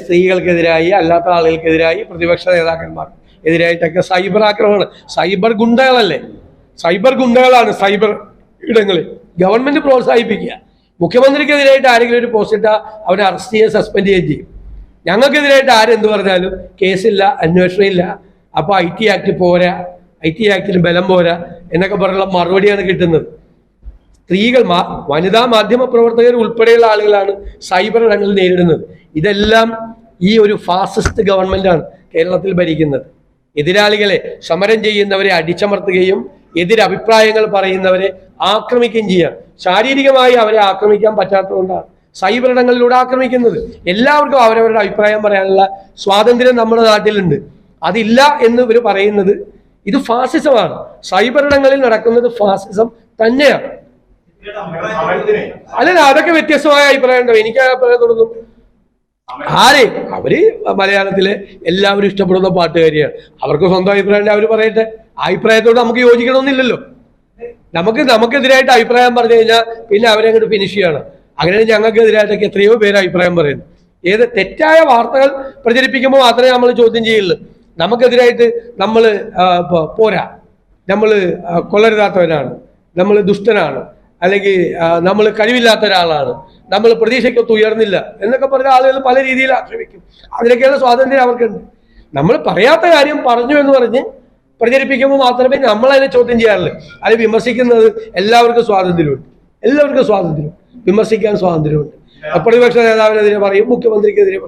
സ്ത്രീകൾക്കെതിരായി അല്ലാത്ത ആളുകൾക്കെതിരായി പ്രതിപക്ഷ നേതാക്കന്മാർ എതിരായിട്ടൊക്കെ സൈബർ ആക്രമണം, സൈബർ ഗുണ്ടകളല്ലേ, സൈബർ ഗുണ്ടകളാണ് സൈബർ ഇടങ്ങളിൽ ഗവൺമെന്റ് പ്രോത്സാഹിപ്പിക്കുക. മുഖ്യമന്ത്രിക്കെതിരായിട്ട് ആരെങ്കിലും ഒരു പോസ്റ്റ് ഇട്ടാൽ അവരെ അറസ്റ്റ് ചെയ്യുക, സസ്പെൻഡ് ചെയ്യുകയും ചെയ്യും. ഞങ്ങൾക്കെതിരായിട്ട് ആരെന്ത് പറഞ്ഞാലും കേസില്ല, അന്വേഷണം ഇല്ല, അപ്പോൾ IT ആക്ട് പോരാ, IT ആക്ടിന് ബലം പോരാ എന്നൊക്കെ പറഞ്ഞുള്ള മറുപടിയാണ് കിട്ടുന്നത്. സ്ത്രീകൾ, വനിതാ മാധ്യമ പ്രവർത്തകർ ഉൾപ്പെടെയുള്ള ആളുകളാണ് സൈബർ ഇടങ്ങൾ നേരിടുന്നത്. ഇതെല്ലാം ഈ ഒരു ഫാസിസ്റ്റ് ഗവൺമെന്റാണ് കേരളത്തിൽ ഭരിക്കുന്നത്. എതിരാളികളെ, സമരം ചെയ്യുന്നവരെ അടിച്ചമർത്തുകയും എതിരഭിപ്രായങ്ങൾ പറയുന്നവരെ ആക്രമിക്കുകയും ചെയ്യാം. ശാരീരികമായി അവരെ ആക്രമിക്കാൻ പറ്റാത്തതുകൊണ്ടാണ് സൈബർ ഇടങ്ങളിലൂടെ ആക്രമിക്കുന്നത്. എല്ലാവർക്കും അവരവരുടെ അഭിപ്രായം പറയാനുള്ള സ്വാതന്ത്ര്യം നമ്മുടെ നാട്ടിലുണ്ട്. അതില്ല എന്ന് ഇവർ പറയുന്നത് ഇത് ഫാസിസമാണ്. സൈബർ ഇടങ്ങളിൽ നടക്കുന്നത് ഫാസിസം തന്നെയാണ്. അല്ല, അതൊക്കെ വ്യത്യസ്തമായ അഭിപ്രായം ഉണ്ടോ? എനിക്ക് അഭിപ്രായം തുടങ്ങും. അവര് മലയാളത്തിലെ എല്ലാവരും ഇഷ്ടപ്പെടുന്ന പാട്ടുകാരിയാണ്. അവർക്ക് സ്വന്തം അഭിപ്രായം അവർ പറയട്ടെ. അഭിപ്രായത്തോട് നമുക്ക് യോജിക്കണമെന്നില്ലല്ലോ. നമുക്കെതിരായിട്ട് അഭിപ്രായം പറഞ്ഞു കഴിഞ്ഞാൽ പിന്നെ അവരെ അങ്ങോട്ട് ഫിനിഷ് ചെയ്യണം. അങ്ങനെയാണ് ഞങ്ങൾക്കെതിരായിട്ടൊക്കെ എത്രയോ പേര് അഭിപ്രായം പറയുന്നു. ഏത് തെറ്റായ വാർത്തകൾ പ്രചരിപ്പിക്കുമ്പോൾ മാത്രമേ നമ്മൾ ചോദ്യം ചെയ്യുള്ളൂ. നമുക്കെതിരായിട്ട് നമ്മൾ പോരാ, നമ്മൾ കൊള്ളരുതാത്തവനാണ്, നമ്മൾ ദുഷ്ടനാണ്, അല്ലെങ്കിൽ നമ്മൾ കഴിവില്ലാത്ത ഒരാളാണ്, നമ്മൾ പ്രതീക്ഷയ്ക്കൊത്ത് ഉയർന്നില്ല എന്നൊക്കെ പറഞ്ഞ ആളുകൾ പല രീതിയിൽ ആക്ഷേപിക്കും. അതിനൊക്കെയുള്ള സ്വാതന്ത്ര്യം അവർക്കുണ്ട്. നമ്മൾ പറയാത്ത കാര്യം പറഞ്ഞു എന്ന് പറഞ്ഞ് പ്രചരിപ്പിക്കുമ്പോൾ മാത്രമേ നമ്മൾ അതിനെ ചോദ്യം ചെയ്യാറുള്ളൂ. അത് വിമർശിക്കുന്നത് എല്ലാവർക്കും സ്വാതന്ത്ര്യമുണ്ട്, എല്ലാവർക്കും സ്വാതന്ത്ര്യമുണ്ട്, വിമർശിക്കാൻ സ്വാതന്ത്ര്യമുണ്ട്. പ്രതിപക്ഷ നേതാവിനെതിരെ പറയും, മുഖ്യമന്ത്രിക്കെതിരെ